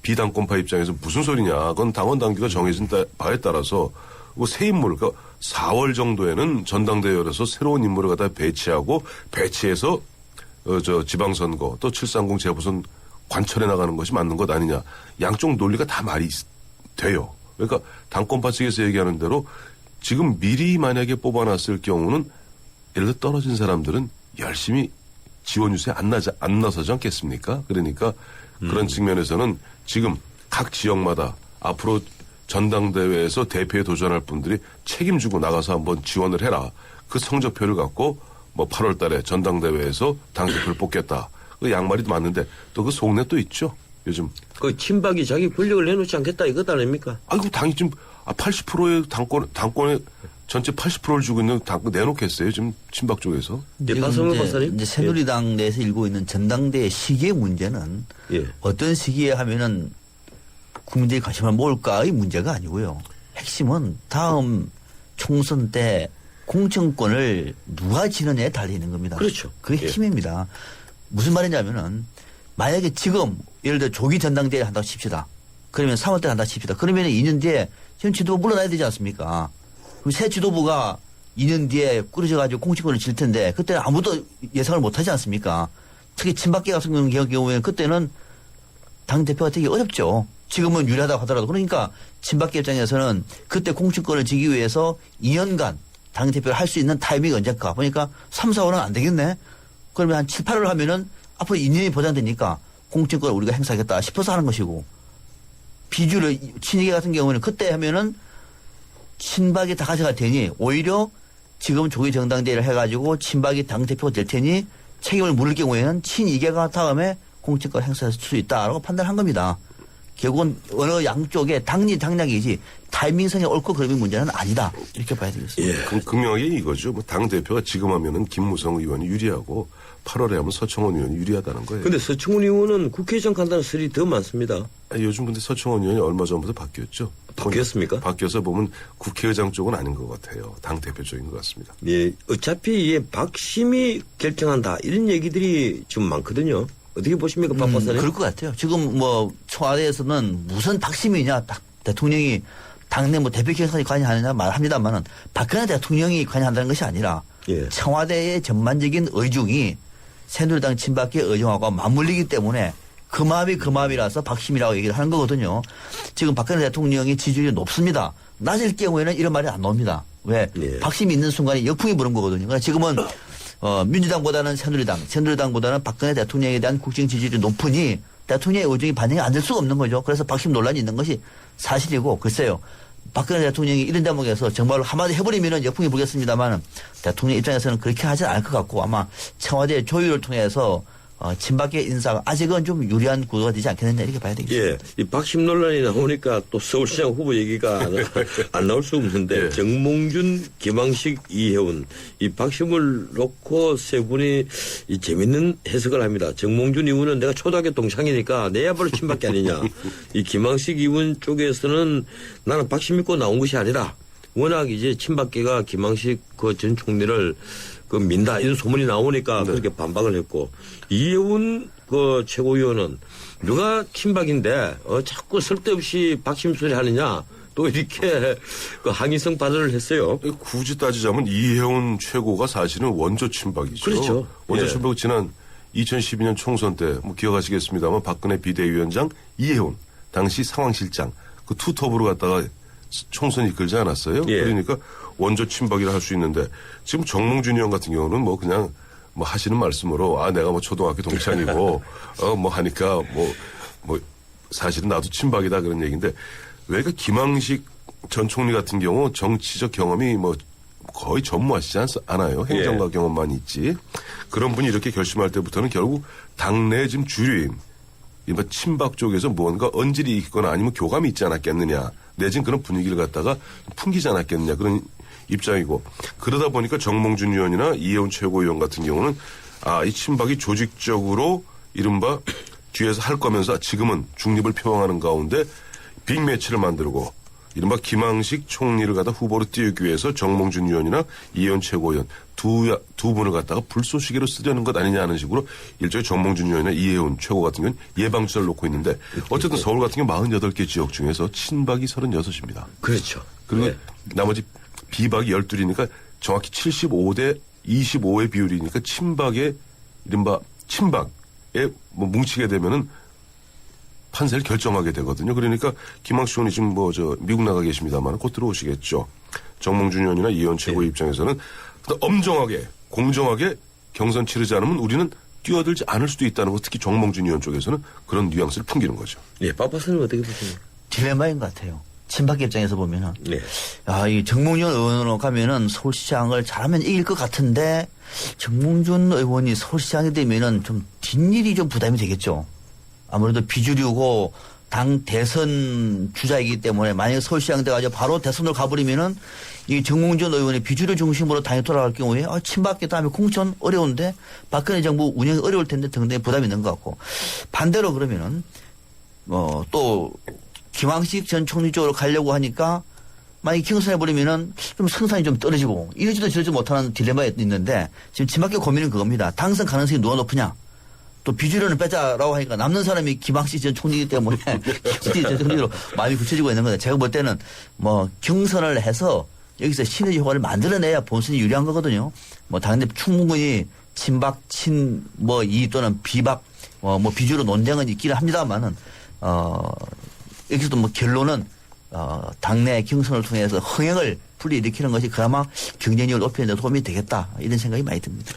S12: 비당권파 입장에서 무슨 소리냐. 그건 당원 당규가 정해진 바에 따라서 새 인물, 그러니까 4월 정도에는 전당대회 열어서 새로운 인물을 갖다 배치해서 지방선거 또 730 재보선 관철해 나가는 것이 맞는 것 아니냐. 양쪽 논리가 다 말이 돼요. 그러니까 당권파 측에서 얘기하는 대로 지금 미리 만약에 뽑아놨을 경우는 예를 들어 떨어진 사람들은 열심히 지원 유세에 안 나서지 않겠습니까? 그러니까 그런 측면에서는 지금 각 지역마다 앞으로 전당대회에서 대표에 도전할 분들이 책임지고 나가서 한번 지원을 해라. 그 성적표를 갖고 뭐 8월 달에 전당대회에서 당대표를 뽑겠다. 그 양말이 맞는데 또 그 속내 또 있죠. 요즘.
S2: 그 친박이 자기 권력을 내놓지 않겠다 이것 아닙니까?
S12: 아이고 당이 지금 80%의 당권의 전체 80%를 주고 있는 당권 내놓겠어요. 지금 친박 쪽에서.
S13: 이제 새누리당 내에서 일고 있는 전당대회 시기의 문제는 어떤 시기에 하면은 국민들이 관심을 모을까의 문제가 아니고요. 핵심은 다음 총선 때 공천권을 누가 지느냐에 달려있는 겁니다.
S2: 그렇죠.
S13: 그게 힘입니다. 무슨 말이냐면은 만약에 지금 예를 들어 조기 전당대회 한다고 칩시다. 그러면 3월 때 한다고 칩시다. 그러면 2년 뒤에 지금 지도부 물러나야 되지 않습니까? 그럼 새 지도부가 2년 뒤에 꾸려져가지고 공천권을 질 텐데 그때는 아무도 예상을 못하지 않습니까? 특히 친박계 같은 경우에는 그때는 당대표가 되기 어렵죠. 지금은 유리하다고 하더라도. 그러니까 친박계 입장에서는 그때 공천권을 지기 위해서 2년간 당대표를 할 수 있는 타이밍이 언제일까? 보니까 3, 4월은 안 되겠네? 그러면 한 7, 8월 하면은 앞으로 2년이 보장되니까 공천권을 우리가 행사하겠다 싶어서 하는 것이고 비주를 친이계 같은 경우는 그때 하면은 친박이 다 가져갈 테니 오히려 지금 조기 정당대회를 해가지고 친박이 당대표가 될 테니 책임을 물을 경우에는 친이계가 다음에 공천권 행사할 수 있다라고 판단한 겁니다. 결국은 어느 양쪽에 당리당략이지 타이밍성이 옳고 그름의 문제는 아니다. 이렇게 봐야 되겠습니다.
S12: 예. 극명하게 이거죠. 뭐 당대표가 지금 하면은 김무성 의원이 유리하고 8월에 하면 서청원 의원이 유리하다는 거예요.
S2: 근데 서청원 의원은 국회의장 간다는 설이 더 많습니다.
S12: 요즘 근데 서청원 의원이 얼마 전부터 바뀌었죠.
S2: 바뀌었습니까?
S12: 바뀌어서 보면 국회의장 쪽은 아닌 것 같아요. 당대표 쪽인 것 같습니다.
S2: 예. 어차피 박심이 결정한다. 이런 얘기들이 지금 많거든요. 어떻게 보십니까, 박 박사님?
S13: 그럴 것 같아요. 지금 뭐 청와대에서는 무슨 박심이냐, 대통령이 당내 뭐 대표 경선에 관여하느냐 말합니다만은 박근혜 대통령이 관여한다는 것이 아니라 청와대의 전반적인 의중이 새누리당 친박계 의중하고 맞물리기 때문에 그 마음이 그 마음이라서 박심이라고 얘기를 하는 거거든요. 지금 박근혜 대통령의 지지율이 높습니다. 낮을 경우에는 이런 말이 안 나옵니다. 왜? 박심이 있는 순간에 역풍이 부는 거거든요. 그러니까 지금은 민주당보다는 새누리당보다는 박근혜 대통령에 대한 국정 지지율이 높으니 대통령의 의중이 반영이 안 될 수가 없는 거죠. 그래서 박심 논란이 있는 것이 사실이고 글쎄요. 박근혜 대통령이 이런 대목에서 정말로 한마디 해버리면은 역풍이 불겠습니다만 대통령 입장에서는 그렇게 하지 않을 것 같고 아마 청와대 조율을 통해서 친박계 인사가 아직은 좀 유리한 구도가 되지 않겠느냐 이렇게 봐야 되겠습니다.
S2: 예. 이 박심 논란이 나오니까 또 서울시장 후보 얘기가 안 나올 수 없는데 정몽준, 김황식, 이혜훈 이 박심을 놓고 세 분이 이 재밌는 해석을 합니다. 정몽준 의원은 내가 초등학교 동창이니까 내야말로 친박계 아니냐. 이 김황식 의원 쪽에서는 나는 박심 믿고 나온 것이 아니라 워낙 이제 친박계가 김황식 그 전 총리를 그 민다 이런 소문이 나오니까 그렇게 반박을 했고 이혜훈 그 최고위원은 누가 친박인데 자꾸 쓸데없이 박심 소리 하느냐 또 이렇게 그 항의성 발언을 했어요.
S12: 굳이 따지자면 이혜훈 최고가 사실은 원조 친박이죠.
S2: 그렇죠.
S12: 원조 친박 지난 2012년 총선 때 뭐 기억하시겠습니다만 박근혜 비대위원장 이혜훈 당시 상황실장 그 투톱으로 갔다가 총선 이끌지 않았어요. 그러니까 원조 친박이라 할 수 있는데 지금 정몽준 의원 같은 경우는 뭐 그냥 뭐 하시는 말씀으로 내가 뭐 초등학교 동창이고 뭐 하니까 뭐 사실은 나도 친박이다 그런 얘기인데 왜 그 김황식 전 총리 같은 경우 정치적 경험이 뭐 거의 전무하시지 않아요. 행정가 경험만 있지. 그런 분이 이렇게 결심할 때부터는 결국 당내 지금 주류인 친박 쪽에서 뭔가 언질이 있거나 아니면 교감이 있지 않았겠느냐. 내진 그런 분위기를 갖다가 풍기지 않았겠느냐 그런 입장이고 그러다 보니까 정몽준 의원이나 이혜훈 최고위원 같은 경우는 이 친박이 조직적으로 이른바 뒤에서 할 거면서 지금은 중립을 표방하는 가운데 빅매치를 만들고 이른바 김황식 총리를 갖다 후보로 띄우기 위해서 정몽준 의원이나 이혜훈 최고위원 두 분을 갖다가 불쏘시개로 쓰려는 것 아니냐는 식으로 일종의 정몽준 의원이나 이혜훈 최고 같은 경우는 예방주사를 놓고 있는데 어쨌든 서울 같은 경우 48개 지역 중에서 친박이 36입니다.
S2: 그렇죠.
S12: 그리고 나머지 비박이 12이니까 정확히 75대 25의 비율이니까 친박의 이른바 친박에 뭐 뭉치게 되면은 판세를 결정하게 되거든요. 그러니까 김황식 의원이 지금 미국 나가 계십니다만 곧 들어오시겠죠. 정몽준 의원이나 이현 최고의 입장에서는 엄정하게 공정하게 경선 치르지 않으면 우리는 뛰어들지 않을 수도 있다는 거, 특히 정몽준 의원 쪽에서는 그런 뉘앙스를 풍기는 거죠.
S2: 예, 빠빠스는 어떻게 보십니까?
S13: 딜레마인 것 같아요. 친박 입장에서 보면은.
S2: 네.
S13: 이 정몽준 의원으로 가면은 서울시장을 잘하면 이길 것 같은데 정몽준 의원이 서울시장이 되면은 좀 뒷일이 좀 부담이 되겠죠. 아무래도 비주류고 당 대선 주자이기 때문에 만약에 서울시장 돼가지고 바로 대선으로 가버리면은 이 정몽준 의원이 비주류 중심으로 당에 돌아갈 경우에 친박계 다음에 공천 어려운데 박근혜 정부 운영이 어려울 텐데 등등의 부담이 있는 것 같고, 반대로 그러면은 또 김황식 전 총리 쪽으로 가려고 하니까 만약에 경선해버리면은 좀 성산이 좀 떨어지고 이러지도 저러지 못하는 딜레마가 있는데, 지금 친박계 고민은 그겁니다. 당선 가능성이 누가 높으냐. 또 비주류를 빼자라고 하니까 남는 사람이 김학식 전 총리이기 때문에 김학식 전 총리로 마음이 굳혀지고 있는 건데, 제가 볼 때는 경선을 해서 여기서 시너지 효과를 만들어내야 본선이 유리한 거거든요. 당연히 충분히 친박, 이 또는 비박, 비주류 논쟁은 있기는 합니다만은, 여기서도 결론은, 당내 경선을 통해서 흥행을 불리일으키는 것이 그나마 경쟁력을 높이는 데 도움이 되겠다. 이런 생각이 많이 듭니다.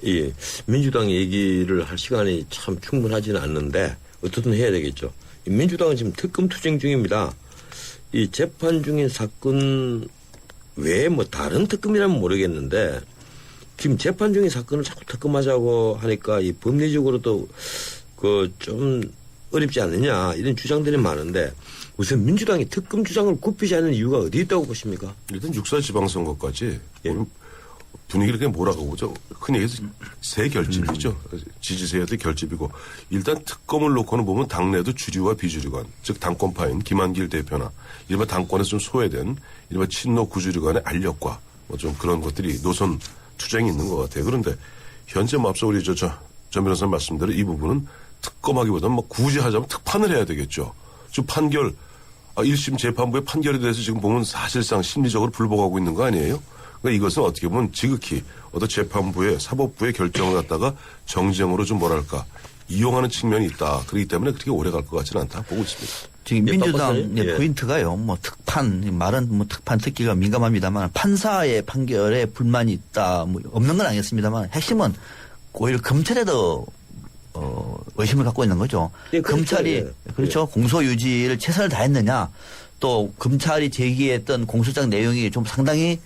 S2: 예, 민주당 얘기를 할 시간이 참 충분하지는 않는데 어떻든 해야 되겠죠. 민주당은 지금 특검 투쟁 중입니다. 이 재판 중인 사건 외에 다른 특검이라면 모르겠는데 지금 재판 중인 사건을 자꾸 특검하자고 하니까 이 법리적으로도 좀 어렵지 않느냐 이런 주장들이 많은데, 우선 민주당이 특검 주장을 굽히지 않는 이유가 어디 있다고 보십니까?
S12: 일단 6사 지방선거까지 분위기를 그냥 뭐라고 보죠. 흔히 얘기해서 새 결집이죠. 지지세도 결집이고, 일단 특검을 놓고는 보면 당내도 주류와 비주류 간, 즉 당권파인 김한길 대표나 일반 당권에서 좀 소외된 일반 친노 구주류 간의 알력과 좀 그런 것들이 노선 투쟁이 있는 것 같아요. 그런데 현재 앞서 우리 전 변호사님 말씀대로 이 부분은 특검하기보다는 굳이 하자면 특판을 해야 되겠죠. 지금 판결, 1심 재판부의 판결에 대해서 지금 보면 사실상 심리적으로 불복하고 있는 거 아니에요? 그러니까 이것은 어떻게 보면 지극히 어떤 재판부의 사법부의 결정을 갖다가 정쟁으로 좀 이용하는 측면이 있다. 그렇기 때문에 그렇게 오래 갈 것 같지는 않다 보고 있습니다.
S13: 지금 민주당의 포인트가요. 특판, 말은 특판 듣기가 민감합니다만 판사의 판결에 불만이 있다. 없는 건 아니겠습니다만 핵심은 오히려 검찰에도 의심을 갖고 있는 거죠.
S2: 네,
S13: 검찰이 그렇죠. 공소유지를 최선을 다했느냐, 또 검찰이 제기했던 공소장 내용이 좀 상당히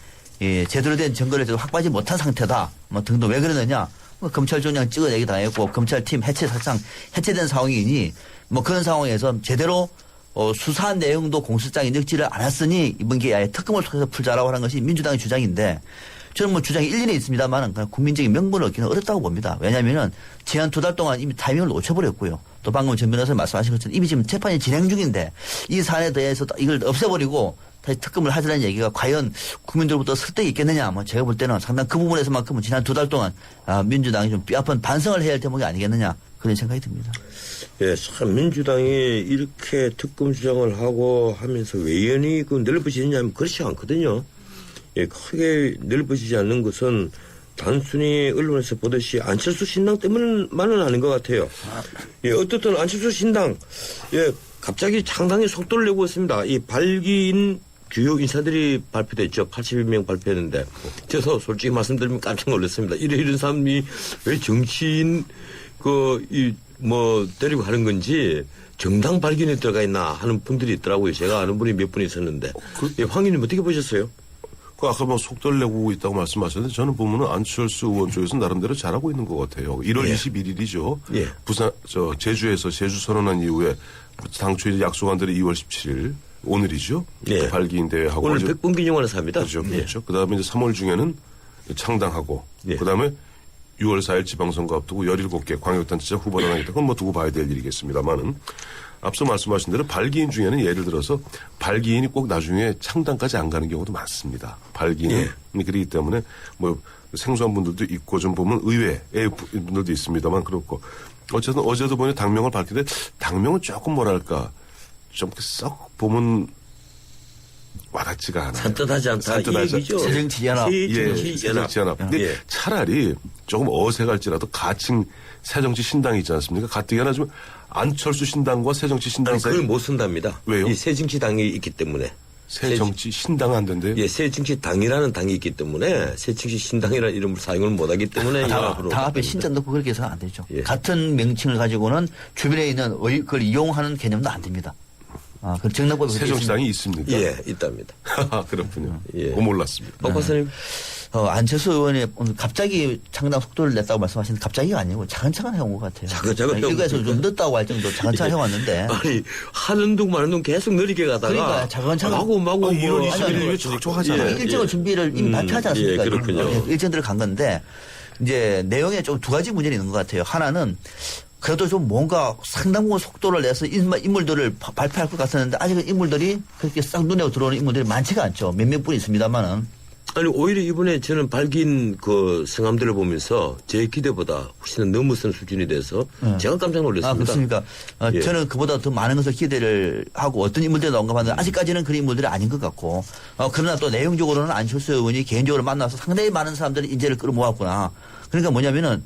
S13: 제대로 된 증거를 확보하지 못한 상태다. 등등. 왜 그러느냐. 검찰총장 찍어내기 당했고 검찰팀 사실상 해체된 상황이니 그런 상황에서 제대로 수사한 내용도 공소장에 넣지를 않았으니 이번 기회에 아예 특검을 통해서 풀자라고 하는 것이 민주당의 주장인데, 저는 주장이 일리는 있습니다만 국민적인 명분을 얻기는 어렵다고 봅니다. 왜냐하면은 지난 2달 동안 이미 타이밍을 놓쳐버렸고요. 또 방금 전 변호사님 말씀하신 것처럼 이미 지금 재판이 진행 중인데 이 사안에 대해서 이걸 없애버리고 다시 특검을 하자는 얘기가 과연 국민들로부터 설득이 있겠느냐. 제가 볼 때는 상당히 그 부분에서만큼은 지난 2달 동안 민주당이 좀 뼈아픈 반성을 해야 할 대목이 아니겠느냐. 그런 생각이 듭니다.
S2: 예, 참 민주당이 이렇게 특검 주장을 하고 하면서 외연이 넓어지느냐면 그렇지 않거든요. 예, 크게 넓어지지 않는 것은 단순히 언론에서 보듯이 안철수 신당 때문만은 아닌 것 같아요. 예, 어떻든 안철수 신당, 갑자기 상당히 속도를 내고 있습니다. 이 발기인 주요 인사들이 발표됐죠. 81명 발표했는데, 저도 솔직히 말씀드리면 깜짝 놀랐습니다. 이런 사람이 왜 정치인, 데리고 하는 건지, 정당 발견에 들어가 있나 하는 분들이 있더라고요. 제가 아는 분이 몇 분 있었는데. 황 의원님 어떻게 보셨어요?
S12: 아까 속도를 내고 있다고 말씀하셨는데, 저는 보면은 안철수 의원 쪽에서 나름대로 잘하고 있는 것 같아요. 1월 21일이죠. 제주에서 제주 선언한 이후에 당초 약속한 대로 2월 17일 오늘이죠. 발기인 대회하고
S2: 오늘 백범균 영화에서 합니다.
S12: 그렇죠. 그다음에 이제 3월 중에는 창당하고 그다음에 6월 4일 지방선거 앞두고 17개 광역단체장 후보를 하겠다. 그건 두고 봐야 될 일이겠습니다만은, 앞서 말씀하신 대로 발기인 중에는 예를 들어서 발기인이 꼭 나중에 창당까지 안 가는 경우도 많습니다. 발기인은 그렇기 때문에 생소한 분들도 있고 좀 보면 의외의 분들도 있습니다만 그렇고, 어쨌든 어제도 보니 당명을 밝히는데 당명은 조금 좀 썩 보면 와닿지가 않아요.
S2: 산뜻하지 않다. 이 얘기죠.
S13: 새정치연합.
S12: 새정치연합. 근데 차라리 조금 어색할지라도 가칭 새정치 신당이 있지 않습니까? 가뜩이나 좀 안철수 신당과 새정치 신당 사이.
S2: 그걸 못 쓴답니다.
S12: 왜요?
S2: 이 새정치당이 있기 때문에.
S12: 새 정치 신당 안 된대요?
S2: 예, 새정치당이라는 당이 있기 때문에 새정치신당이라는 이름을 사용을 못하기 때문에 연합으로
S13: 당 앞에 신자 넣고 그렇게 해서는 안 되죠.
S2: 예.
S13: 같은 명칭을 가지고는 주변에 있는 그걸 이용하는 개념도 안 됩니다. 그 정당법에
S12: 새정치당이 있습니까?
S2: 예, 있답니다.
S12: 그렇군요.
S2: 예.
S12: 그거 몰랐습니다.
S2: 박 박사님.
S13: 안철수 의원이 오늘 갑자기 창당 속도를 냈다고 말씀하시는데 갑자기가 아니고 차근차근 해온 것 같아요.
S2: 차근차근 해온
S13: 일각에서
S2: 거죠.
S13: 좀 늦다고 할 정도 차근차근 해왔는데.
S2: 아니, 하는 둥 마는 둥 계속 느리게 가다가.
S13: 그러니까 차근차근.
S2: 마구
S12: 1월 21일이면 촉촉하잖아요.
S13: 일정을 준비를 이미 발표하지 않습니까?
S2: 예, 그렇군요.
S13: 일정대로 간 건데 이제 내용에 좀 두 가지 문제는 있는 것 같아요. 하나는 그래도 좀 뭔가 상당 부분 속도를 내서 인물들을 발표할 것 같았는데 아직은 인물들이 그렇게 싹 눈에 들어오는 인물들이 많지가 않죠. 몇몇 분 있습니다만은.
S2: 아니, 오히려 이번에 저는 밝힌 그 성함들을 보면서 제 기대보다 훨씬 넘어선 수준이 돼서 제가 깜짝 놀랐습니다.
S13: 그렇습니까?
S2: 예.
S13: 저는 그보다 더 많은 것을 기대를 하고 어떤 인물들이 나온가 봤는데 아직까지는 그런 인물들이 아닌 것 같고 그러나 또 내용적으로는 안철수 의원이 개인적으로 만나서 상당히 많은 사람들이 인재를 끌어모았구나. 그러니까 뭐냐면은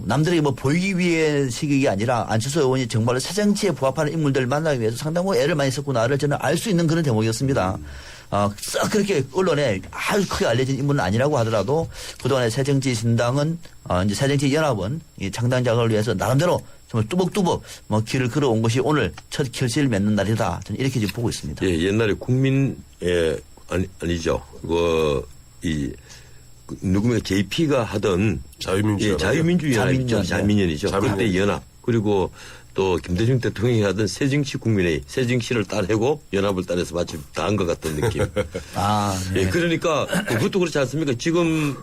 S13: 남들에게 뭐 보이기 위해 시기가 아니라 안철수 의원이 정말로 새정치에 부합하는 인물들을 만나기 위해서 상당히 애를 많이 썼구나를 저는 알 수 있는 그런 대목이었습니다. 썩 그렇게 언론에 아주 크게 알려진 인물은 아니라고 하더라도 그동안에 새정치신당은 이제 새정치연합은 이 창당작을 위해서 나름대로 정말 뚜벅뚜벅 뭐 길을 걸어온 것이 오늘 첫 결실을 맺는 날이다. 저는 이렇게 지금 보고 있습니다.
S2: 예, 옛날에 아니죠. 누구면 JP가 하던 자유민연이죠. 그때 연합. 그리고 또 김대중 대통령이 하던 새정치 국민회의, 새정치를 따내고 연합을 따내서 마치 다 한 것 같은 느낌.
S13: 네.
S2: 예, 그러니까 그것도 그렇지 않습니까? 지금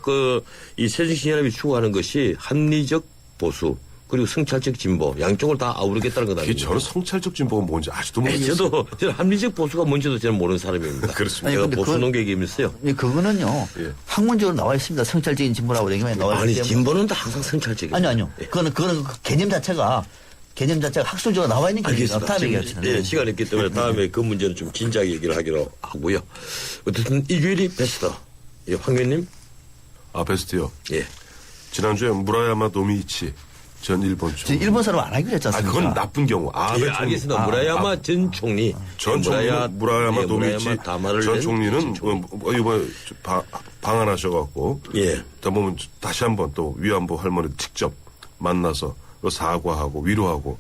S2: 이 새정치 연합이 추구하는 것이 합리적 보수 그리고 성찰적 진보 양쪽을 다 아우르겠다는 거다.
S12: 저는 성찰적 진보가 뭔지 아직도 모르겠어요.
S2: 저는 합리적 보수가 뭔지도 저는 모르는 사람입니다.
S12: 그렇습니다.
S2: 제가 보수 농객이면서요.
S13: 그거는요.
S12: 예.
S13: 학문적으로 나와 있습니다. 성찰적인 진보라고 얘기하면 나와 있기
S2: 아니,
S13: 때문에.
S2: 진보는 다 항상 성찰적이에요.
S13: 아니요. 그거는 그 개념 자체가 학술적으로 나와 있는 개념이다.
S2: 알겠습니다. 네, 시간이 없기 때문에 다음에 그 문제는 좀 진지하게 얘기를 하기로 하고요. 어쨌든 일주일이 베스트. 예, 황 의원님.
S12: 베스트요?
S2: 예.
S12: 지난주에 무라야마 도미이치 전 일본 총리.
S13: 일본 사람 안 하기로 했지 않습니까?
S12: 그건 나쁜 경우.
S2: 예, 알겠습니다. 무라야마 전 총리.
S12: 전 총리는 무라야마 도미이치 전 총리는 이번에 방한하셔갖고
S2: 예.
S12: 보면 다시 한번 또 위안부 할머니 직접 만나서 사과하고 위로하고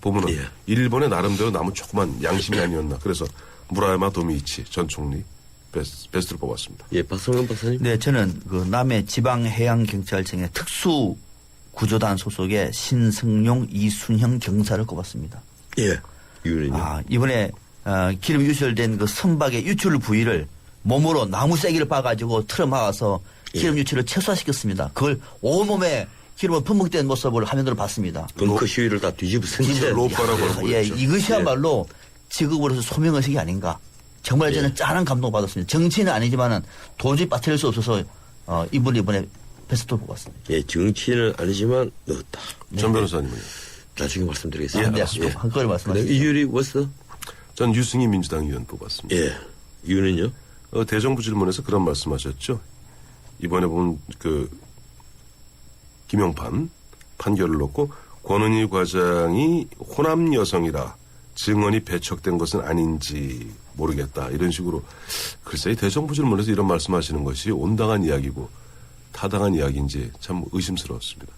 S12: 보면은
S2: 예.
S12: 일본의 나름대로 남은 조그만 양심이 아니었나. 그래서 무라야마 도미이치 전 총리 베스트를 뽑았습니다.
S2: 예, 박성현 박사님.
S13: 네, 저는 그 남해 지방해양경찰청의 특수 구조단 소속의 신승용 이순형 경사를 꼽았습니다.
S2: 예. 이유는요?
S13: 이번에 기름 유출된 그 선박의 유출 부위를 몸으로 나무 세기를 봐가지고 틀어 막아서 기름 유출을 최소화시켰습니다. 그걸 온몸에 기름을 품목된 모습을 화면으로 봤습니다.
S2: 벙커 시위를 다 뒤집어쓴 채.
S13: 이것이야말로 직업으로서 소명의식이 아닌가. 정말 저는 짠한 감동을 받았습니다. 정치는 아니지만은 도저히 빠뜨릴 수 없어서 이분이 이번에 베스트를 뽑았습니다.
S2: 예, 정치는 아니지만 넣었다.
S12: 전 변호사님은요?
S2: 나중에 말씀드리겠습니다.
S13: 한꺼번에 말씀하시죠.
S2: 이유리 워스?
S12: 전 유승희 민주당 의원 뽑았습니다.
S2: 예. 이유는요?
S12: 대정부 질문에서 그런 말씀하셨죠. 이번에 본 김영판 판결을 놓고 권은희 과장이 호남 여성이라 증언이 배척된 것은 아닌지 모르겠다. 이런 식으로 글쎄 대정부 질문에서 이런 말씀하시는 것이 온당한 이야기고 타당한 이야기인지 참 의심스러웠습니다.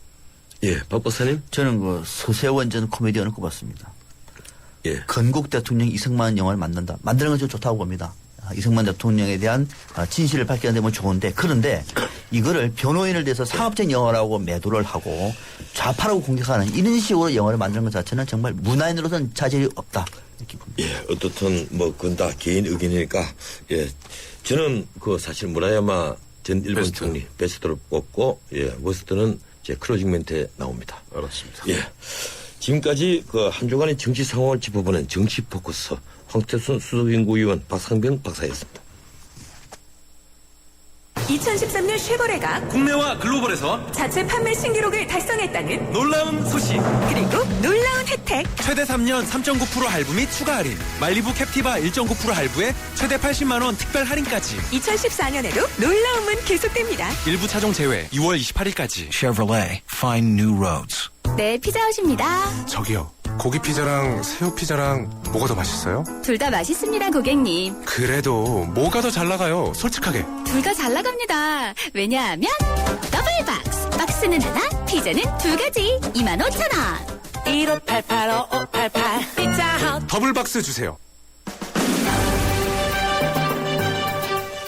S2: 예, 박 박사님.
S13: 저는 그 서세원 전 코미디언을 꼽았습니다.
S2: 예.
S13: 건국 대통령 이승만 영화를 만드는 건 좀 좋다고 봅니다. 이승만 대통령에 대한 진실을 밝혀야 되면 좋은데 그런데 이거를 변호인을 대해서 상업적 영화라고 매도를 하고 좌파라고 공격하는 이런 식으로 영화를 만드는 것 자체는 정말 문화인으로서는 자질이 없다. 이렇게 봅니다.
S2: 예, 어떻든 그건 다 개인 의견이니까 예, 저는 사실 무라야마 전 일본
S12: 베스트.
S2: 총리 베스트를 뽑고 예, 워스트는 제 클로징 멘트에 나옵니다.
S12: 알았습니다.
S2: 예. 지금까지 한 주간의 정치 상황을 짚어보는 정치 포커스 황태순 수석연구위원 박상병 박사였습니다.
S14: 2013년 쉐보레가
S1: 국내와 글로벌에서
S14: 자체 판매 신기록을 달성했다는
S1: 놀라운 소식.
S14: 그리고 놀라운 혜택.
S1: 최대 3년 3.9% 할부 및 추가 할인. 말리부 캡티바 1.9% 할부에 최대 80만 원 특별 할인까지.
S14: 2014년에도 놀라움은 계속됩니다.
S1: 일부 차종 제외 6월 28일까지.
S15: Chevrolet, find new roads.
S4: 네, 피자헛입니다.
S15: 저기요, 고기 피자랑 새우 피자랑 뭐가 더 맛있어요?
S16: 둘 다 맛있습니다, 고객님.
S15: 그래도 뭐가 더 잘 나가요? 솔직하게.
S16: 둘 다 잘 나갑니다. 왜냐하면 더블 박스. 박스는 하나, 피자는 두 가지. 25,000원.
S14: 1588-5588 피자헛.
S15: 더블 박스 주세요.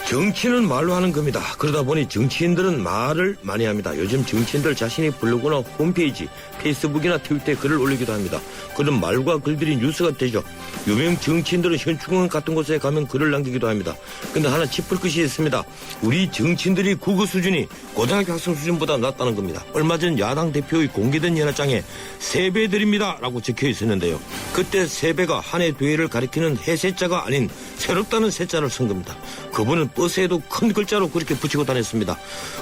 S2: 정치는 말로 하는 겁니다. 그러다 보니 정치인들은 말을 많이 합니다. 요즘 정치인들 자신이 블로그나 홈페이지, 페이스북이나 트위터에 글을 올리기도 합니다. 그런 말과 글들이 뉴스가 되죠. 유명 정치인들은 현충원 같은 곳에 가면 글을 남기기도 합니다. 근데 하나 짚을 것이 있습니다. 우리 정치인들이 국어 수준이 고등학교 학생 수준보다 낮다는 겁니다. 얼마 전 야당 대표의 공개된 연하장에 세배 드립니다 라고 적혀 있었는데요. 그때 세배가 한 해 뒤를 가리키는 해세자가 아닌 새롭다는 새자를 쓴 겁니다. 그분은 버스에도 큰 글자로 그렇게 붙이고 다녔습니다.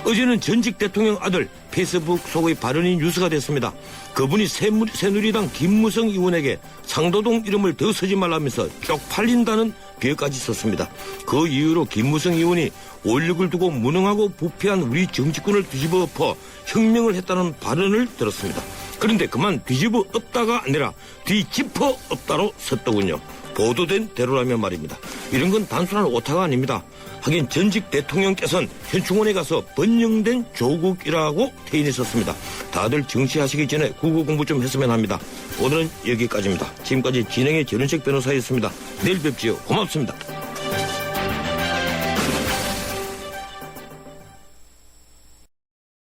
S2: 어제는 전직 대통령 아들 페이스북 속의 발언이 뉴스가 됐습니다. 그분이 새누리당 김무성 의원에게 상도동 이름을 더 쓰지 말라면서 쪽팔린다는 비어까지 썼습니다. 그 이유로 김무성 의원이 5.16을 두고 무능하고 부패한 우리 정치권을 뒤집어 엎어 혁명을 했다는 발언을 들었습니다. 그런데 그만 뒤집어 엎다가 아니라 뒤집어 엎다로 썼더군요. 보도된 대로라면 말입니다. 이런 건 단순한 오타가 아닙니다. 하긴 전직 대통령께서는 현충원에 가서 번영된 조국이라고 퇴임했었습니다. 다들 정치하시기 전에 국어 공부 좀 했으면 합니다. 오늘은 여기까지입니다. 지금까지 진행의 전은책 변호사였습니다. 내일 뵙지요. 고맙습니다.